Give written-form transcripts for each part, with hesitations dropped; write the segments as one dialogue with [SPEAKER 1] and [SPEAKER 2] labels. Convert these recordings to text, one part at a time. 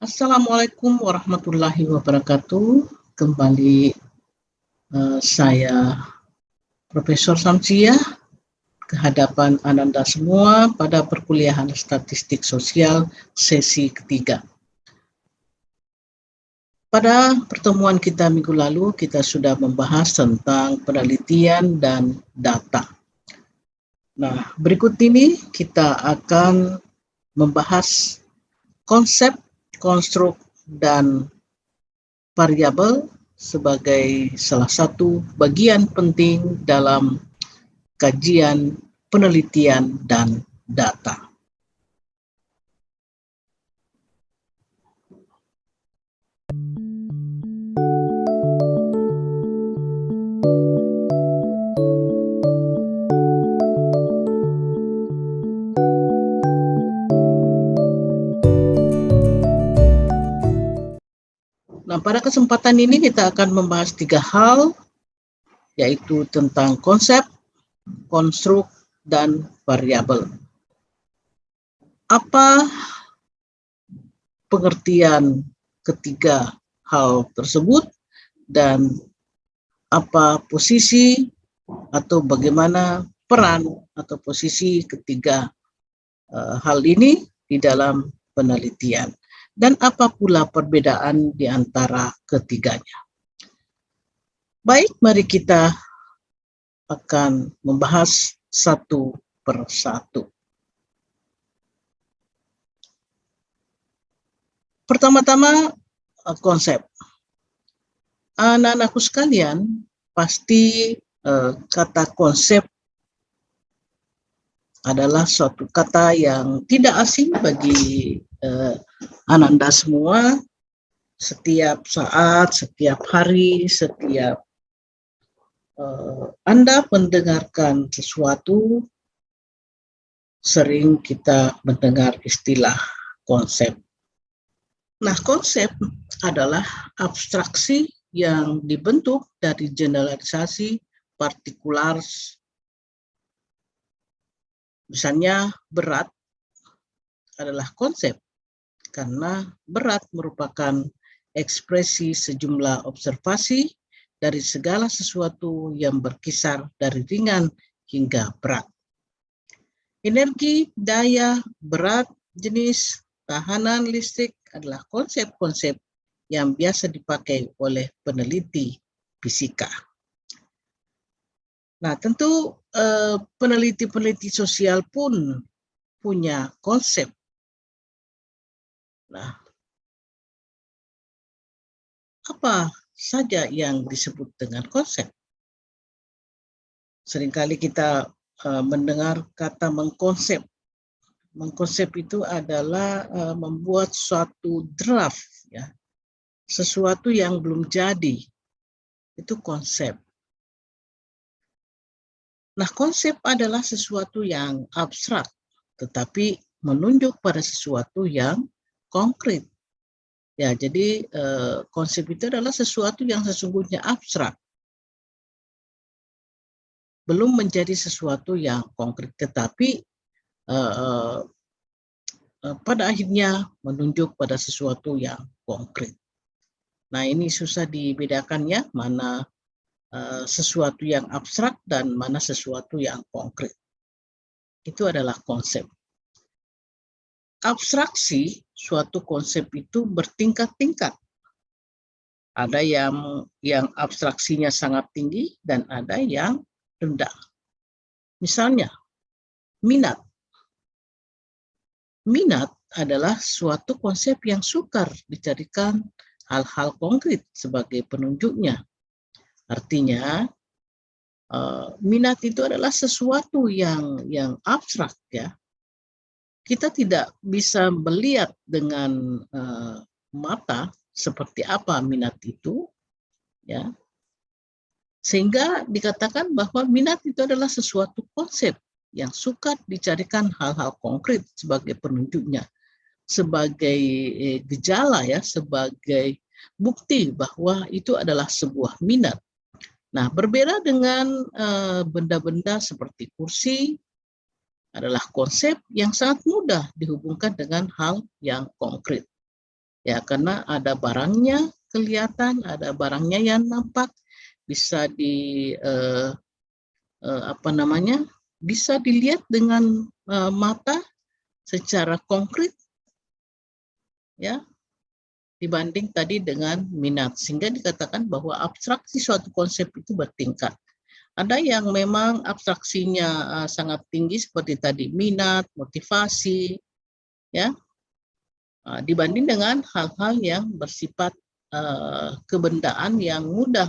[SPEAKER 1] Assalamualaikum warahmatullahi wabarakatuh. Kembali saya Profesor Samsiah ke hadapan Ananda semua pada perkuliahan Statistik Sosial sesi ketiga. Pada pertemuan kita minggu lalu, kita sudah membahas tentang penelitian dan data. Nah, berikut ini kita akan membahas konsep, konstruk, dan variabel sebagai salah satu bagian penting dalam kajian penelitian dan data. Nah, pada kesempatan ini kita akan membahas 3 hal, yaitu tentang konsep, konstruk, dan variabel. Apa pengertian ketiga hal tersebut dan apa posisi atau bagaimana peran atau posisi ketiga hal ini di dalam penelitian, dan apa pula perbedaan di antara ketiganya. Baik, mari kita akan membahas satu persatu. Pertama-tama, konsep. Anak-anakku sekalian, pasti kata konsep adalah suatu kata yang tidak asing bagi Ananda semua. Setiap saat, setiap hari, setiap Anda mendengarkan sesuatu, sering kita mendengar istilah konsep. Nah, konsep adalah abstraksi yang dibentuk dari generalisasi partikular. Misalnya, berat adalah konsep karena berat merupakan ekspresi sejumlah observasi dari segala sesuatu yang berkisar dari ringan hingga berat. Energi, daya, berat, jenis, tahanan listrik adalah konsep-konsep yang biasa dipakai oleh peneliti fisika. Nah, tentu peneliti-peneliti sosial pun punya konsep. Nah, apa saja yang disebut dengan konsep? Seringkali kita mendengar kata mengkonsep. Mengkonsep itu adalah membuat suatu draft, ya, sesuatu yang belum jadi. Itu konsep. Nah, konsep adalah sesuatu yang abstrak, tetapi menunjuk pada sesuatu yang konkret. Ya, jadi konsep itu adalah sesuatu yang sesungguhnya abstrak, belum menjadi sesuatu yang konkret, tetapi pada akhirnya menunjuk pada sesuatu yang konkret. Nah, ini susah dibedakan, ya, mana sesuatu yang abstrak dan mana sesuatu yang konkret. Itu adalah konsep. Abstraksi suatu konsep itu bertingkat-tingkat. Ada yang abstraksinya sangat tinggi dan ada yang rendah. Misalnya, minat. Minat adalah suatu konsep yang sukar dicarikan hal-hal konkret sebagai penunjuknya. Artinya, minat itu adalah sesuatu yang abstrak, ya. Kita tidak bisa melihat dengan mata seperti apa minat itu, ya. Sehingga dikatakan bahwa minat itu adalah sesuatu konsep yang sukar dicarikan hal-hal konkret sebagai penunjuknya, sebagai gejala, ya, sebagai bukti bahwa itu adalah sebuah minat. Nah, berbeda dengan benda-benda seperti kursi, adalah konsep yang sangat mudah dihubungkan dengan hal yang konkret. Ya, karena ada barangnya kelihatan, ada barangnya yang nampak, bisa bisa dilihat dengan mata secara konkret, ya, dibanding tadi dengan minat, sehingga dikatakan bahwa abstraksi suatu konsep itu bertingkat. Ada yang memang abstraksinya sangat tinggi seperti tadi minat, motivasi, ya, dibanding dengan hal-hal yang bersifat kebendaan yang mudah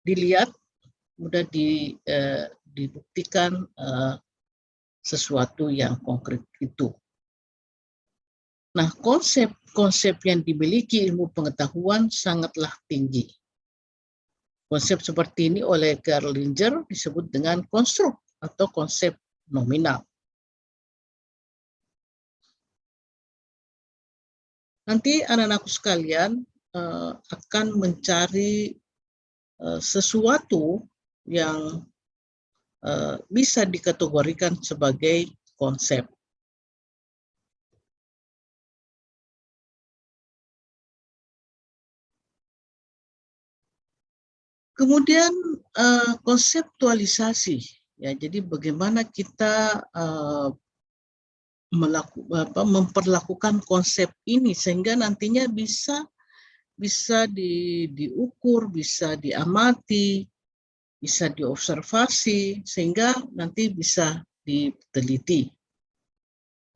[SPEAKER 1] dilihat, mudah dibuktikan sesuatu yang konkret itu. Nah, konsep-konsep yang dimiliki ilmu pengetahuan sangatlah tinggi. Konsep seperti ini oleh Karl Linger disebut dengan konstruk atau konsep nominal. Nanti anak-anakku sekalian akan mencari sesuatu yang bisa dikategorikan sebagai konsep. Kemudian konseptualisasi, ya, jadi bagaimana kita memperlakukan konsep ini sehingga nantinya bisa diukur, bisa diamati, bisa diobservasi, sehingga nanti bisa diteliti.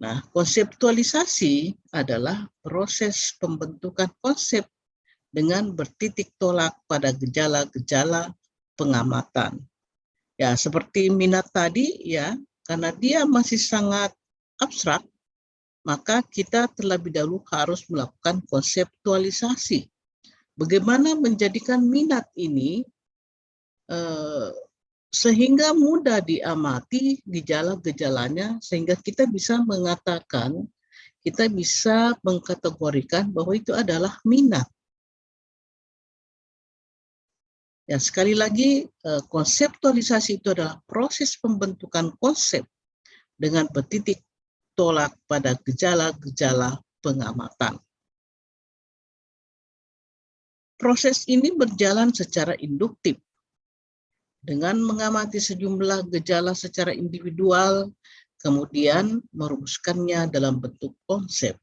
[SPEAKER 1] Nah, konseptualisasi adalah proses pembentukan konsep dengan bertitik tolak pada gejala-gejala pengamatan. Ya, seperti minat tadi, ya, karena dia masih sangat abstrak, maka kita terlebih dahulu harus melakukan konseptualisasi. Bagaimana menjadikan minat ini sehingga mudah diamati gejala-gejalanya, sehingga kita bisa mengatakan, kita bisa mengkategorikan bahwa itu adalah minat. Ya, sekali lagi, konseptualisasi itu adalah proses pembentukan konsep dengan bertitik tolak pada gejala-gejala pengamatan. Proses ini berjalan secara induktif dengan mengamati sejumlah gejala secara individual, kemudian merumuskannya dalam bentuk konsep.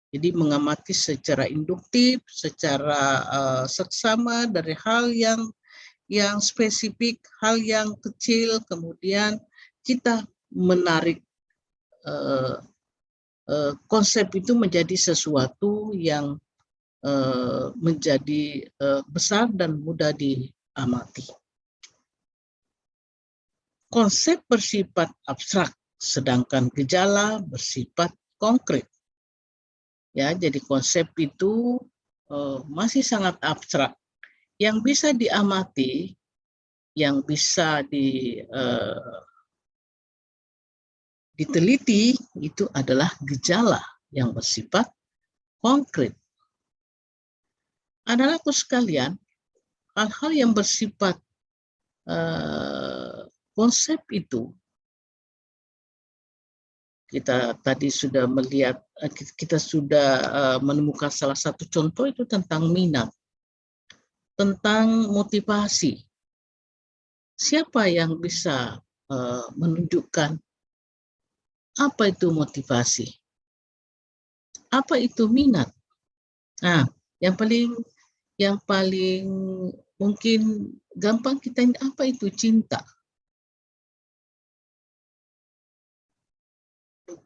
[SPEAKER 1] Jadi mengamati secara induktif, secara seksama dari hal yang spesifik, hal yang kecil, kemudian kita menarik konsep itu menjadi sesuatu yang menjadi besar dan mudah diamati. Konsep bersifat abstrak, sedangkan gejala bersifat konkret. Ya, jadi konsep itu masih sangat abstrak. Yang bisa diamati, yang bisa diteliti itu adalah gejala yang bersifat konkret. Anak-anakku sekalian, hal-hal yang bersifat konsep itu, kita tadi sudah melihat, kita sudah menemukan salah satu contoh itu tentang minat, tentang motivasi. Siapa yang bisa menunjukkan apa itu motivasi? Apa itu minat? Nah, yang paling mungkin gampang kita, apa itu cinta?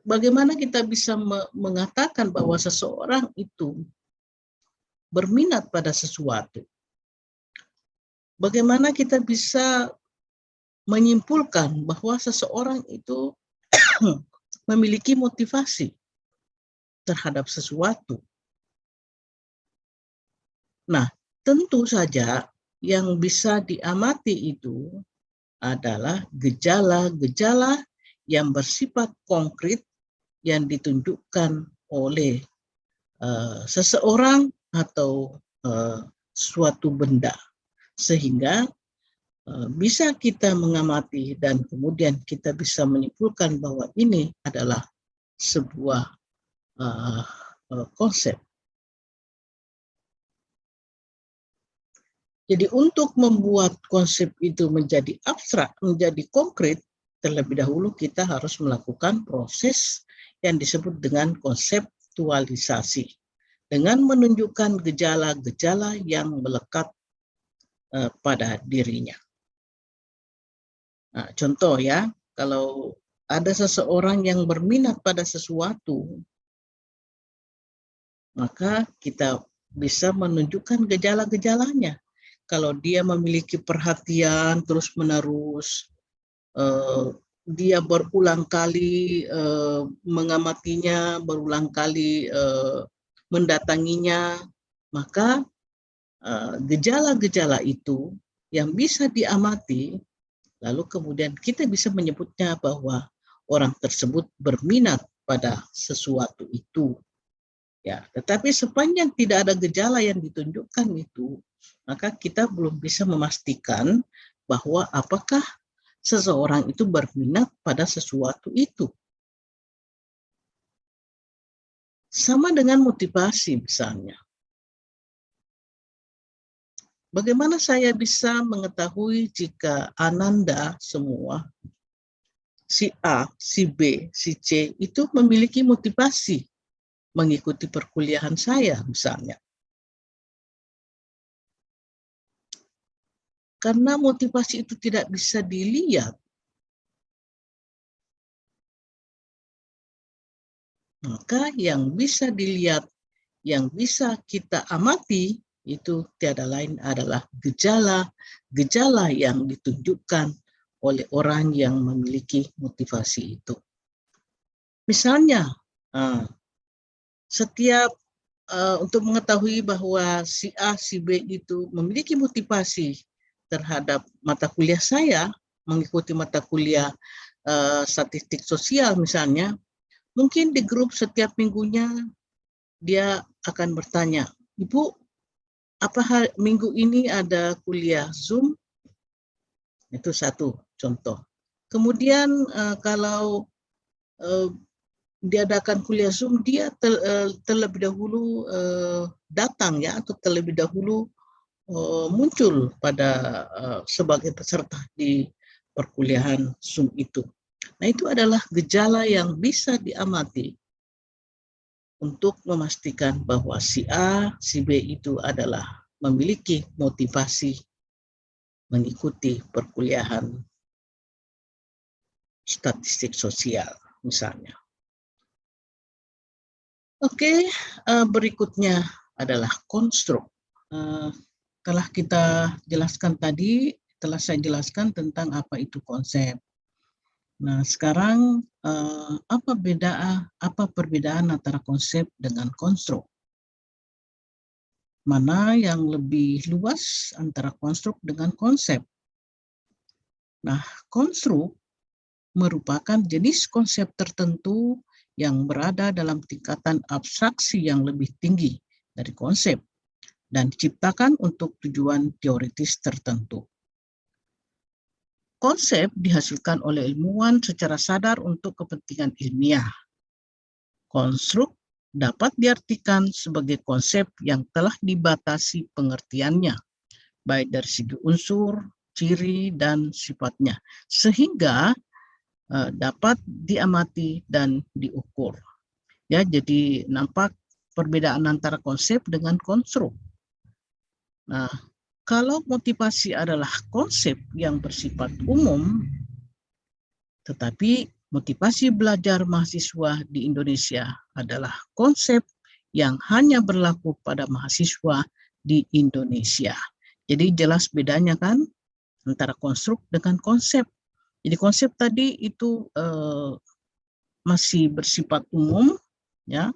[SPEAKER 1] Bagaimana kita bisa mengatakan bahwa seseorang itu berminat pada sesuatu? Bagaimana kita bisa menyimpulkan bahwa seseorang itu memiliki motivasi terhadap sesuatu? Nah, tentu saja yang bisa diamati itu adalah gejala-gejala yang bersifat konkret yang ditunjukkan oleh seseorang atau suatu benda, sehingga bisa kita mengamati dan kemudian kita bisa menyimpulkan bahwa ini adalah sebuah konsep. Jadi untuk membuat konsep itu menjadi abstrak, menjadi konkret, terlebih dahulu kita harus melakukan proses yang disebut dengan konseptualisasi, dengan menunjukkan gejala-gejala yang melekat pada dirinya. Nah, contoh ya, kalau ada seseorang yang berminat pada sesuatu, maka kita bisa menunjukkan gejala-gejalanya. Kalau dia memiliki perhatian terus-menerus, dia berulang kali mengamatinya, berulang kali mendatanginya, maka gejala-gejala itu yang bisa diamati, lalu kemudian kita bisa menyebutnya bahwa orang tersebut berminat pada sesuatu itu. Ya, tetapi sepanjang tidak ada gejala yang ditunjukkan itu, maka kita belum bisa memastikan bahwa apakah seseorang itu berminat pada sesuatu itu. Sama dengan motivasi misalnya. Bagaimana saya bisa mengetahui jika Ananda semua, si A, si B, si C itu memiliki motivasi mengikuti perkuliahan saya misalnya. Karena motivasi itu tidak bisa dilihat, maka yang bisa dilihat, yang bisa kita amati, itu tiada lain adalah gejala yang ditunjukkan oleh orang yang memiliki motivasi itu. Misalnya, setiap untuk mengetahui bahwa si A, si B itu memiliki motivasi terhadap mata kuliah saya, mengikuti mata kuliah statistik sosial misalnya, mungkin di grup setiap minggunya dia akan bertanya, Ibu, apa minggu ini ada kuliah Zoom? Itu satu contoh. Kemudian kalau diadakan kuliah Zoom, dia terlebih dahulu datang ya, atau terlebih dahulu muncul pada sebagai peserta di perkuliahan Zoom itu. Nah, itu adalah gejala yang bisa diamati untuk memastikan bahwa si A, si B itu adalah memiliki motivasi mengikuti perkuliahan statistik sosial misalnya. Oke, berikutnya adalah konstruk. Telah kita jelaskan tadi, telah saya jelaskan tentang apa itu konsep. Nah, sekarang apa perbedaan antara konsep dengan konstruk? Mana yang lebih luas antara konstruk dengan konsep? Nah, konstruk merupakan jenis konsep tertentu yang berada dalam tingkatan abstraksi yang lebih tinggi dari konsep dan diciptakan untuk tujuan teoritis tertentu. Konsep dihasilkan oleh ilmuwan secara sadar untuk kepentingan ilmiah. Konstruk dapat diartikan sebagai konsep yang telah dibatasi pengertiannya, baik dari segi unsur, ciri, dan sifatnya, sehingga dapat diamati dan diukur. Ya, jadi nampak perbedaan antara konsep dengan konstruk. Nah, kalau motivasi adalah konsep yang bersifat umum, tetapi motivasi belajar mahasiswa di Indonesia adalah konsep yang hanya berlaku pada mahasiswa di Indonesia. Jadi jelas bedanya kan antara konstruk dengan konsep. Jadi konsep tadi itu masih bersifat umum, ya.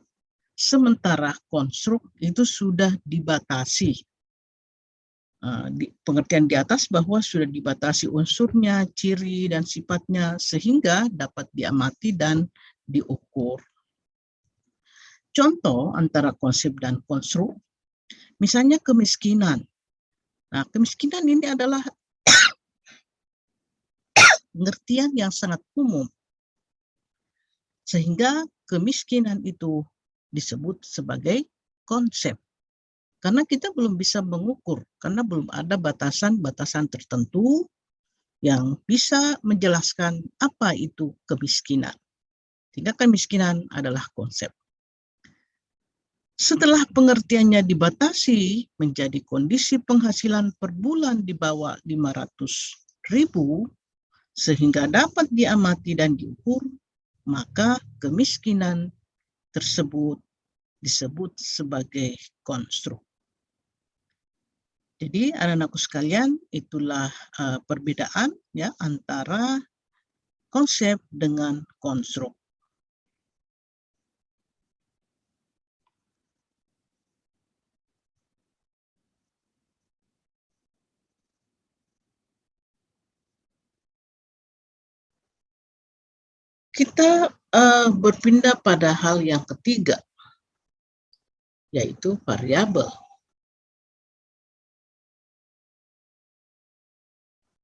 [SPEAKER 1] Sementara konstruk itu sudah dibatasi. Pengertian di atas bahwa sudah dibatasi unsurnya, ciri, dan sifatnya sehingga dapat diamati dan diukur. Contoh antara konsep dan konstruk, misalnya kemiskinan. Nah, kemiskinan ini adalah pengertian yang sangat umum. Sehingga kemiskinan itu disebut sebagai konsep. Karena kita belum bisa mengukur, karena belum ada batasan-batasan tertentu yang bisa menjelaskan apa itu kemiskinan. Sehingga kemiskinan adalah konsep. Setelah pengertiannya dibatasi menjadi kondisi penghasilan per bulan di bawah 500.000 sehingga dapat diamati dan diukur, maka kemiskinan tersebut disebut sebagai konstruk. Jadi anak-anakku sekalian, itulah perbedaan ya antara konsep dengan konstruk. Kita berpindah pada hal yang ketiga, yaitu variabel.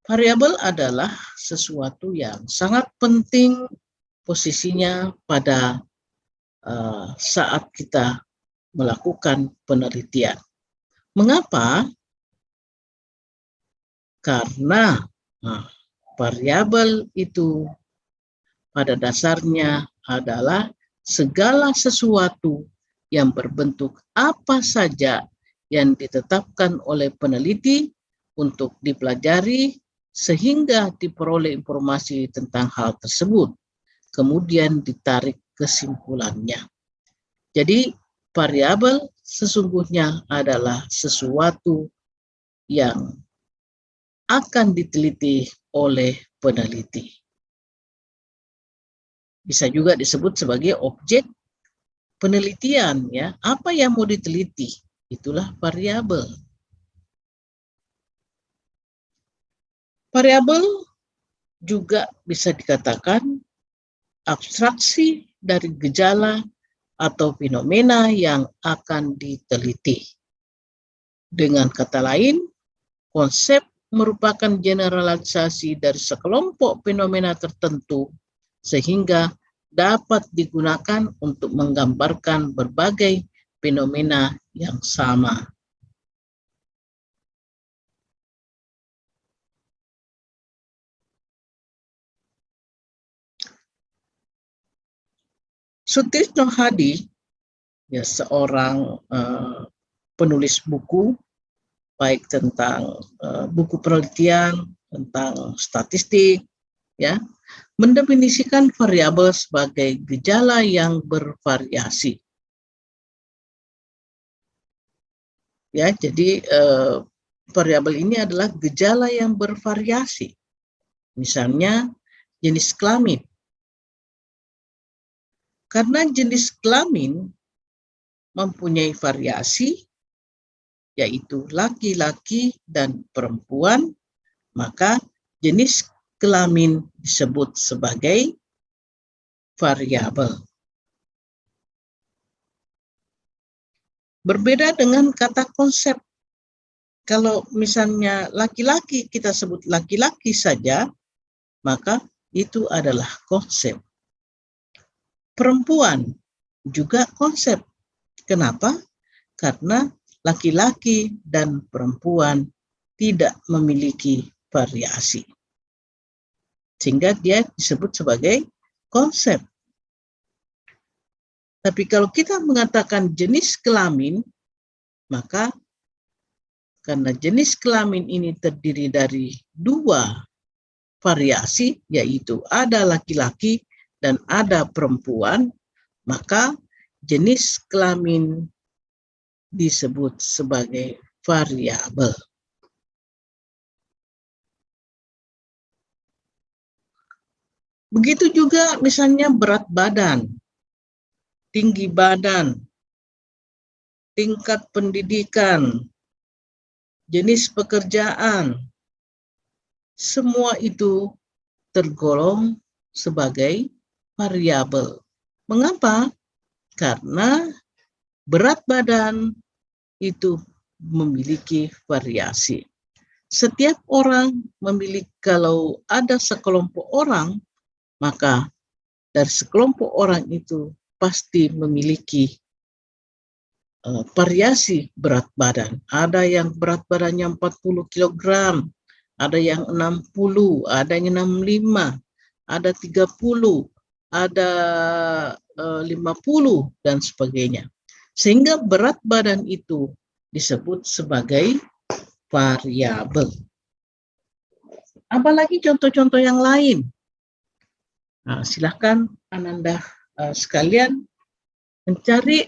[SPEAKER 1] Variabel adalah sesuatu yang sangat penting posisinya pada saat kita melakukan penelitian. Mengapa? Karena variabel itu pada dasarnya adalah segala sesuatu yang berbentuk apa saja yang ditetapkan oleh peneliti untuk dipelajari sehingga diperoleh informasi tentang hal tersebut, kemudian ditarik kesimpulannya. Jadi variabel sesungguhnya adalah sesuatu yang akan diteliti oleh peneliti. Bisa juga disebut sebagai objek penelitian, ya. Apa yang mau diteliti? Itulah variabel. Variabel juga bisa dikatakan abstraksi dari gejala atau fenomena yang akan diteliti. Dengan kata lain, konsep merupakan generalisasi dari sekelompok fenomena tertentu sehingga dapat digunakan untuk menggambarkan berbagai fenomena yang sama. Sutisno Hadi, ya, seorang penulis buku, baik tentang buku penelitian, tentang statistik, ya, mendefinisikan variabel sebagai gejala yang bervariasi. Ya, jadi variabel ini adalah gejala yang bervariasi. Misalnya jenis kelamin. Karena jenis kelamin mempunyai variasi, yaitu laki-laki dan perempuan, maka jenis kelamin disebut sebagai variabel. Berbeda dengan kata konsep. Kalau misalnya laki-laki kita sebut laki-laki saja, maka itu adalah konsep. Perempuan juga konsep. Kenapa? Karena laki-laki dan perempuan tidak memiliki variasi. Sehingga dia disebut sebagai konsep. Tapi kalau kita mengatakan jenis kelamin, maka karena jenis kelamin ini terdiri dari dua variasi, yaitu ada laki-laki dan ada perempuan, maka jenis kelamin disebut sebagai variabel. Begitu juga misalnya berat badan, tinggi badan, tingkat pendidikan, jenis pekerjaan, semua itu tergolong sebagai variabel. Mengapa? Karena berat badan itu memiliki variasi. setiap orang memiliki, kalau ada sekelompok orang, maka dari sekelompok orang itu pasti memiliki variasi berat badan. Ada yang berat badannya 40 kg, ada yang 60, ada yang 65, ada 30, ada 50, dan sebagainya. Sehingga berat badan itu disebut sebagai variabel. Apalagi contoh-contoh yang lain? Nah, silahkan Ananda sekalian mencari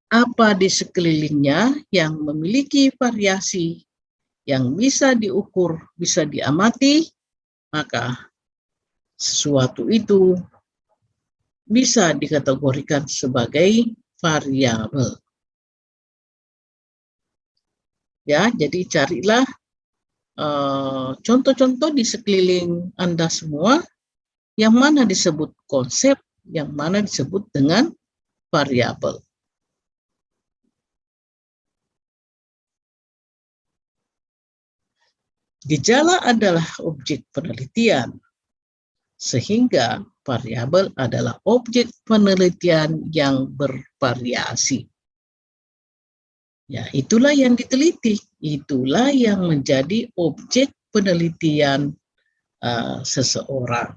[SPEAKER 1] apa di sekelilingnya yang memiliki variasi yang bisa diukur, bisa diamati, maka sesuatu itu bisa dikategorikan sebagai variabel. Ya, jadi carilah contoh-contoh di sekeliling Anda semua yang mana disebut konsep, yang mana disebut dengan variabel. Gejala adalah objek penelitian, sehingga variabel adalah objek penelitian yang bervariasi. Ya, itulah yang diteliti, itulah yang menjadi objek penelitian seseorang.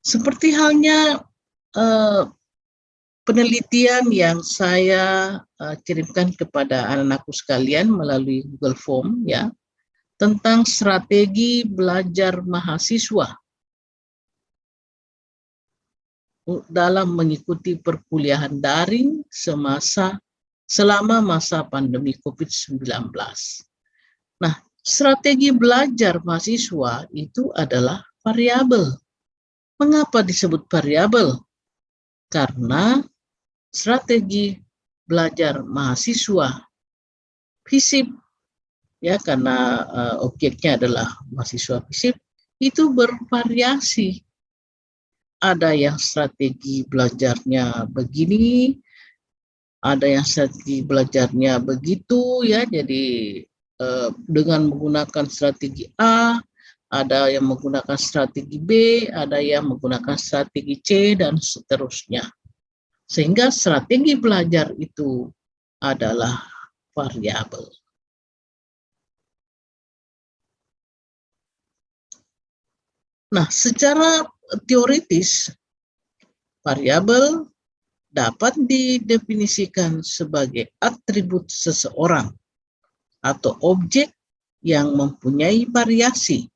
[SPEAKER 1] Seperti halnya penelitian yang saya kirimkan kepada anak-anakku sekalian melalui Google Form, ya, tentang strategi belajar mahasiswa dalam mengikuti perkuliahan daring selama masa pandemi COVID-19. Nah, strategi belajar mahasiswa itu adalah variabel. Mengapa disebut variabel? Karena strategi belajar mahasiswa FISIP, ya, karena objeknya adalah mahasiswa FISIP, itu bervariasi. Ada yang strategi belajarnya begini, ada yang strategi belajarnya begitu, ya. Jadi dengan menggunakan strategi A, ada yang menggunakan strategi B, ada yang menggunakan strategi C, dan seterusnya. Sehingga strategi belajar itu adalah variabel. Nah, secara teoritis, variabel dapat didefinisikan sebagai atribut seseorang atau objek yang mempunyai variasi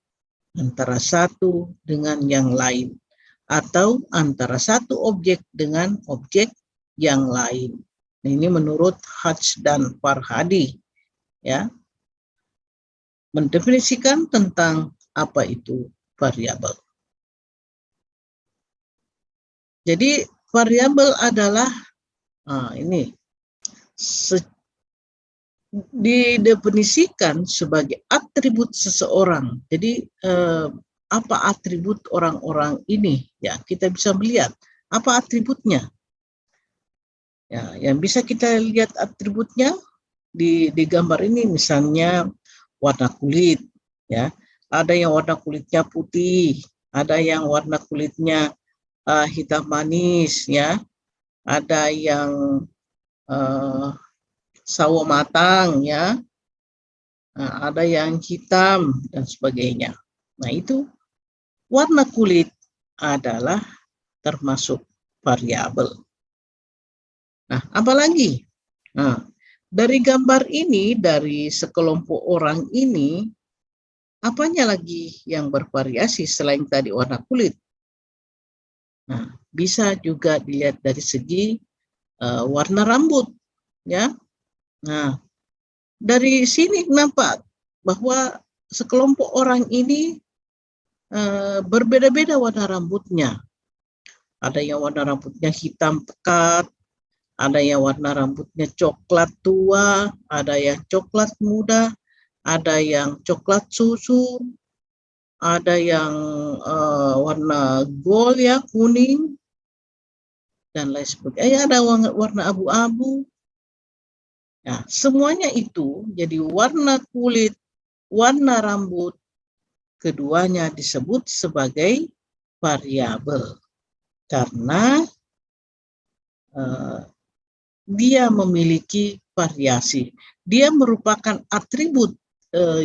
[SPEAKER 1] antara satu dengan yang lain, atau antara satu objek dengan objek yang lain. Ini menurut Hatch dan Farhadi, ya, mendefinisikan tentang apa itu variabel. Jadi variabel adalah ini didefinisikan sebagai atribut seseorang. Jadi apa atribut orang-orang ini? Ya, kita bisa melihat apa atributnya. Ya, yang bisa kita lihat atributnya di gambar ini, misalnya warna kulit, ya. Ada yang warna kulitnya putih, ada yang warna kulitnya hitam manis, ya. Ada yang sawo matang, ya. Nah, ada yang hitam dan sebagainya. Nah, itu warna kulit adalah termasuk variabel. Nah, apalagi? Nah, dari gambar ini, dari sekelompok orang ini, apanya lagi yang bervariasi selain tadi warna kulit? Nah, bisa juga dilihat dari segi warna rambut, ya. Nah, dari sini nampak bahwa sekelompok orang ini berbeda-beda warna rambutnya. Ada yang warna rambutnya hitam pekat, ada yang warna rambutnya coklat tua, ada yang coklat muda, ada yang coklat susu, ada yang warna gold, ya, kuning, dan lain sebagainya. Ada warna abu-abu. Nah, semuanya itu jadi warna kulit, warna rambut, keduanya disebut sebagai variabel karena dia memiliki variasi. Dia merupakan atribut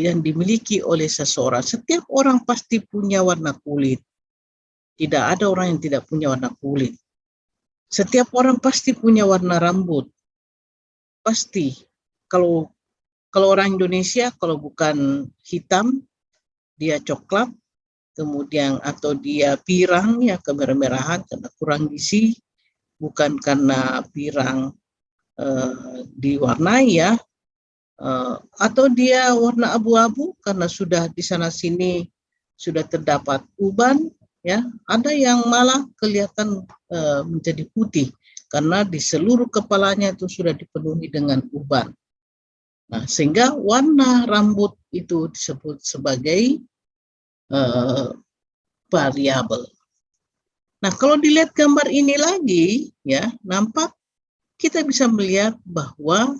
[SPEAKER 1] yang dimiliki oleh seseorang. Setiap orang pasti punya warna kulit. Tidak ada orang yang tidak punya warna kulit. Setiap orang pasti punya warna rambut. Pasti. Kalau orang Indonesia, kalau bukan hitam, dia coklat, kemudian atau dia pirang, ya kemerah-merahan karena kurang gizi, bukan karena pirang diwarnai ya, atau dia warna abu-abu karena sudah di sana sini sudah terdapat uban, ya. Ada yang malah kelihatan menjadi putih karena di seluruh kepalanya itu sudah dipenuhi dengan uban. Nah, sehingga warna rambut itu disebut sebagai variabel. Nah, kalau dilihat gambar ini lagi, ya, nampak kita bisa melihat bahwa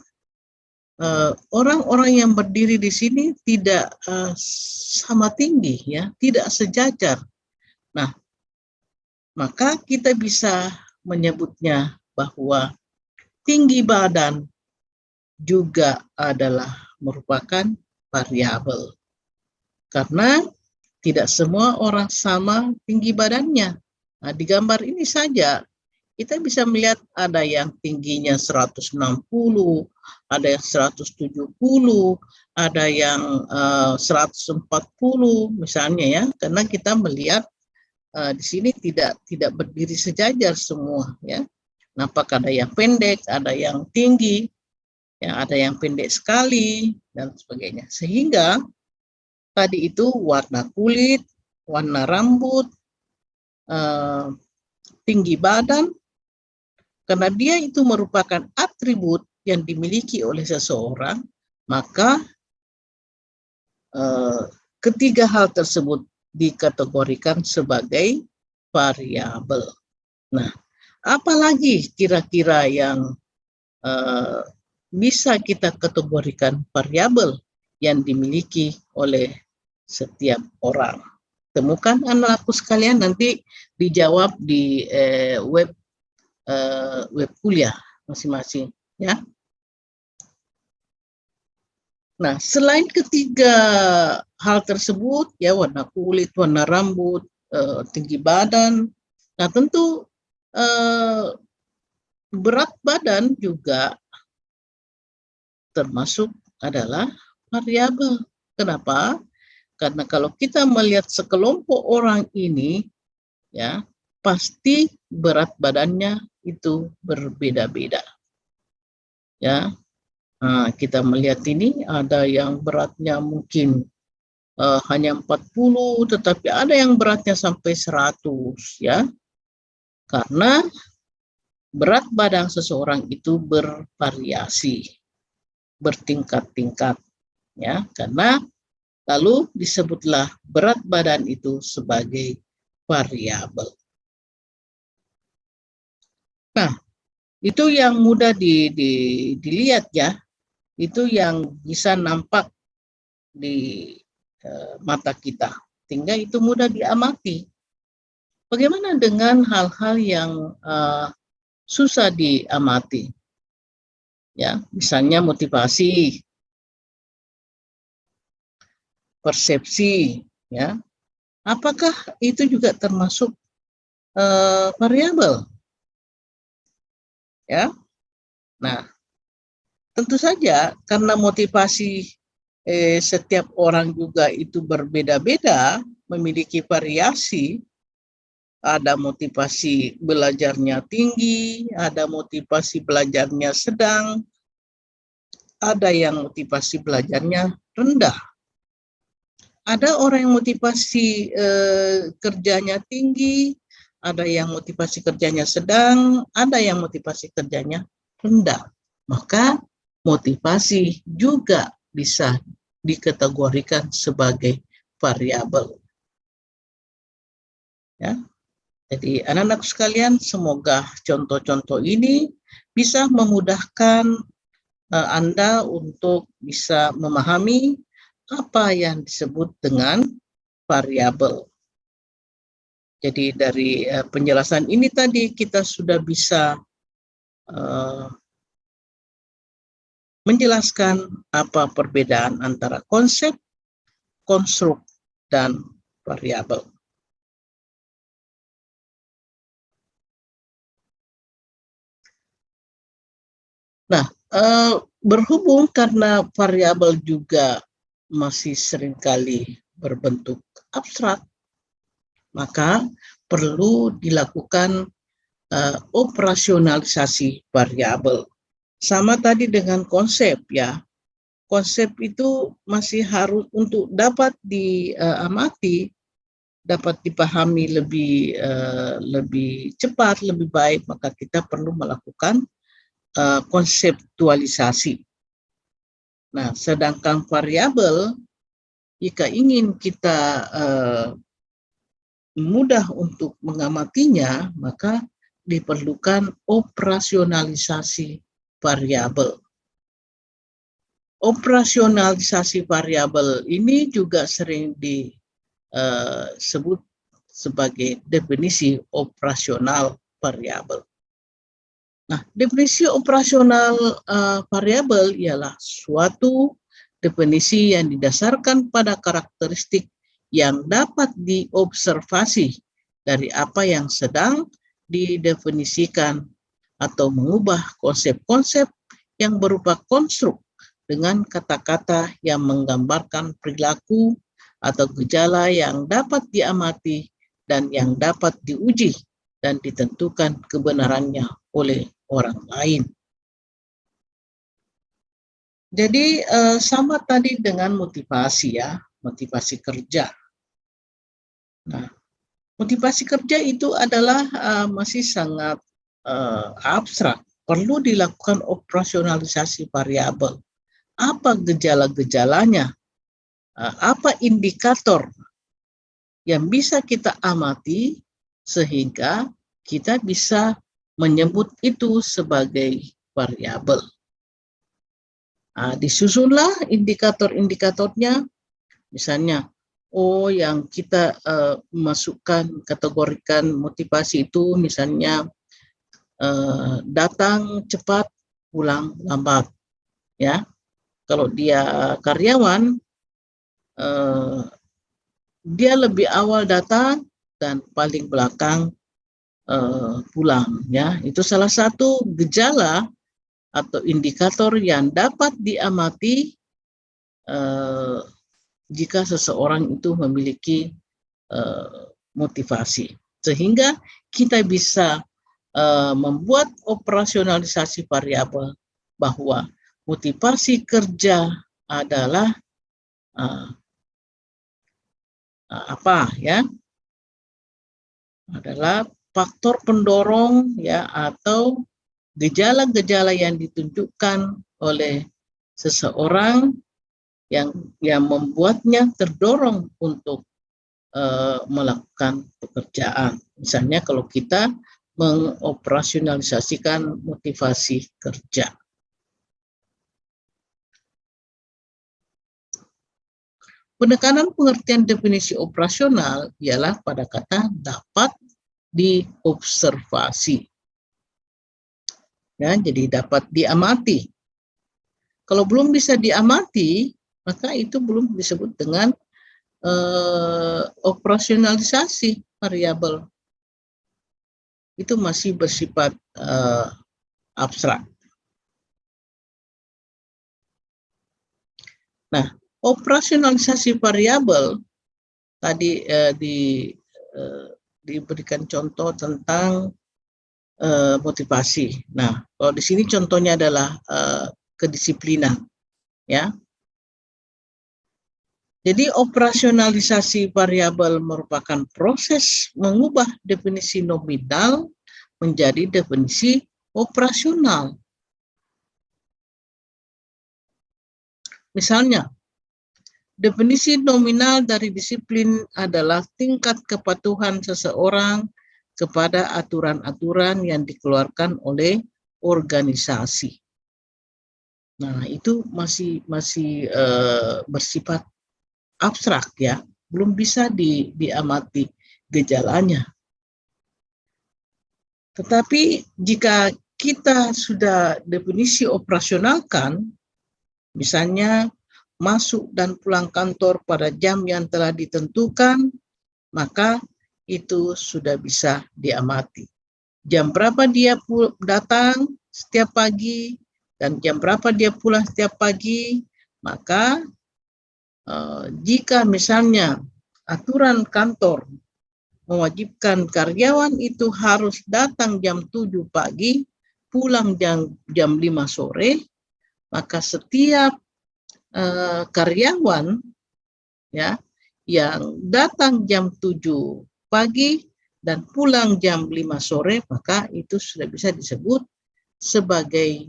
[SPEAKER 1] orang-orang yang berdiri di sini tidak sama tinggi, ya, tidak sejajar. Nah, maka kita bisa menyebutnya bahwa tinggi badan juga adalah merupakan variabel. Karena tidak semua orang sama tinggi badannya. Nah, di gambar ini saja kita bisa melihat ada yang tingginya 160, ada yang 170, ada yang 140 misalnya ya, karena kita melihat di sini tidak berdiri sejajar semua ya. Nampak ada yang pendek, ada yang tinggi, ya ada yang pendek sekali dan sebagainya. Sehingga tadi itu warna kulit, warna rambut, tinggi badan, karena dia itu merupakan atribut yang dimiliki oleh seseorang, maka ketiga hal tersebut dikategorikan sebagai variabel. Nah, apalagi kira-kira yang bisa kita kategorikan variabel yang dimiliki oleh setiap orang? Temukan anakku sekalian, nanti dijawab di web kuliah masing-masing ya. Nah, selain ketiga hal tersebut ya, warna kulit, warna rambut, tinggi badan, nah tentu berat badan juga termasuk adalah variabel. Kenapa? Karena kalau kita melihat sekelompok orang ini ya, pasti berat badannya itu berbeda-beda. Ya. Nah, kita melihat ini ada yang beratnya mungkin hanya 40, tetapi ada yang beratnya sampai 100 ya. Karena berat badan seseorang itu bervariasi, bertingkat-tingkat ya. Karena lalu disebutlah berat badan itu sebagai variabel. Nah, itu yang mudah dilihat ya. Itu yang bisa nampak di mata kita, sehingga itu mudah diamati. Bagaimana dengan hal-hal yang susah diamati? Ya, misalnya motivasi, persepsi, ya. Apakah itu juga termasuk variabel? Ya. Nah, tentu saja karena motivasi setiap orang juga itu berbeda-beda, memiliki variasi. Ada motivasi belajarnya tinggi, ada motivasi belajarnya sedang, ada yang motivasi belajarnya rendah. Ada orang yang motivasi kerjanya tinggi, ada yang motivasi kerjanya sedang, ada yang motivasi kerjanya rendah. Maka motivasi juga bisa dikategorikan sebagai variabel. Ya. Jadi anak-anak sekalian, semoga contoh-contoh ini bisa memudahkan Anda untuk bisa memahami apa yang disebut dengan variabel. Jadi dari penjelasan ini tadi kita sudah bisa menjelaskan apa perbedaan antara konsep, konstruk, dan variabel. Nah, berhubung karena variabel juga masih seringkali berbentuk abstrak, maka perlu dilakukan operasionalisasi variabel. Sama tadi dengan konsep ya. Konsep itu masih harus untuk dapat diamati, dapat dipahami lebih cepat, lebih baik, maka kita perlu melakukan konseptualisasi. Nah, sedangkan variabel, jika ingin kita mudah untuk mengamatinya, maka diperlukan operasionalisasi variabel. Operasionalisasi variabel ini juga sering disebut sebagai definisi operasional variabel. Nah, definisi operasional variabel ialah suatu definisi yang didasarkan pada karakteristik yang dapat diobservasi dari apa yang sedang didefinisikan atau mengubah konsep-konsep yang berupa konstruk dengan kata-kata yang menggambarkan perilaku atau gejala yang dapat diamati dan yang dapat diuji dan ditentukan kebenarannya oleh orang lain. Jadi sama tadi dengan motivasi ya, motivasi kerja. Nah, motivasi kerja itu adalah masih sangat abstrak. Perlu dilakukan operasionalisasi variabel. Apa gejala-gejalanya? Apa indikator yang bisa kita amati sehingga kita bisa menyebut itu sebagai variabel. Disusunlah indikator-indikatornya, misalnya, yang kita masukkan, kategorikan motivasi itu misalnya datang cepat, pulang lambat, ya. Kalau dia karyawan, dia lebih awal datang dan paling belakang pulang, ya. Itu salah satu gejala atau indikator yang dapat diamati jika seseorang itu memiliki motivasi, sehingga kita bisa membuat operasionalisasi variabel bahwa motivasi kerja adalah apa ya? Adalah faktor pendorong ya atau gejala-gejala yang ditunjukkan oleh seseorang yang membuatnya terdorong untuk melakukan pekerjaan. Misalnya kalau kita mengoperasionalisasikan motivasi kerja. Penekanan pengertian definisi operasional ialah pada kata dapat diobservasi. Ya, jadi dapat diamati. Kalau belum bisa diamati, maka itu belum disebut dengan operasionalisasi variabel. Itu masih bersifat abstrak. Nah, operasionalisasi variabel tadi diberikan contoh tentang motivasi. Nah, kalau di sini contohnya adalah kedisiplinan, ya. Jadi operasionalisasi variabel merupakan proses mengubah definisi nominal menjadi definisi operasional. Misalnya, definisi nominal dari disiplin adalah tingkat kepatuhan seseorang kepada aturan-aturan yang dikeluarkan oleh organisasi. Nah, itu masih bersifat abstrak ya, belum bisa diamati gejalanya. Tetapi jika kita sudah definisi operasionalkan, misalnya masuk dan pulang kantor pada jam yang telah ditentukan, maka itu sudah bisa diamati. Jam berapa dia datang setiap pagi dan jam berapa dia pulang setiap pagi, maka jika misalnya aturan kantor mewajibkan karyawan itu harus datang jam 7 pagi, pulang jam 5 sore, maka setiap karyawan ya yang datang jam 7 pagi dan pulang jam 5 sore, maka itu sudah bisa disebut sebagai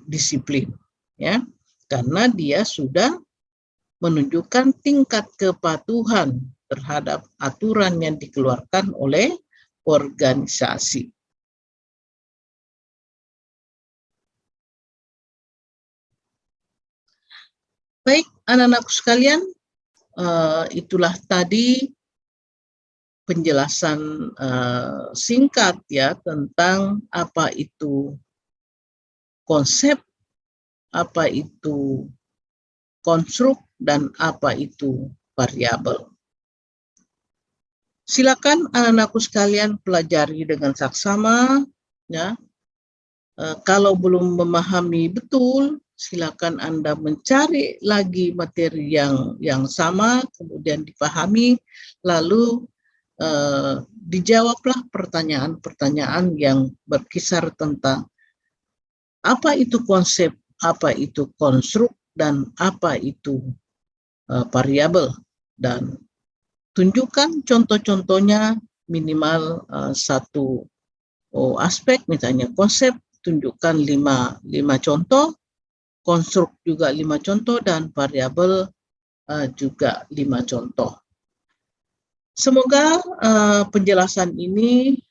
[SPEAKER 1] disiplin ya, karena dia sudah menunjukkan tingkat kepatuhan terhadap aturan yang dikeluarkan oleh organisasi. Baik, anak-anakku sekalian, itulah tadi penjelasan singkat ya tentang apa itu konsep, apa itu konstruk, dan apa itu variabel. Silakan anak-anakku sekalian pelajari dengan saksama ya. Kalau belum memahami betul, silakan Anda mencari lagi materi yang sama, kemudian dipahami, lalu dijawablah pertanyaan-pertanyaan yang berkisar tentang apa itu konsep, apa itu konstruk, dan apa itu variabel. Dan tunjukkan contoh-contohnya minimal satu aspek, misalnya konsep, tunjukkan 5 contoh, konstruk juga 5 contoh, dan variabel juga 5 contoh. Semoga penjelasan ini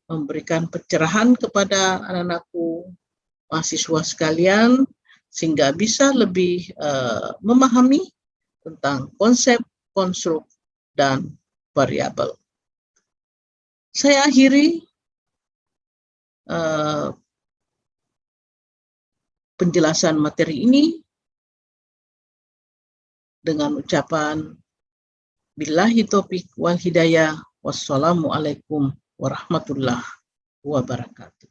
[SPEAKER 1] memberikan pencerahan kepada anak-anakku mahasiswa sekalian, sehingga bisa lebih memahami tentang konsep, konstruk, dan variabel. Saya akhiri penjelasan materi ini dengan ucapan billahi taufiq wal hidayah, wassalamualaikum warahmatullahi wabarakatuh.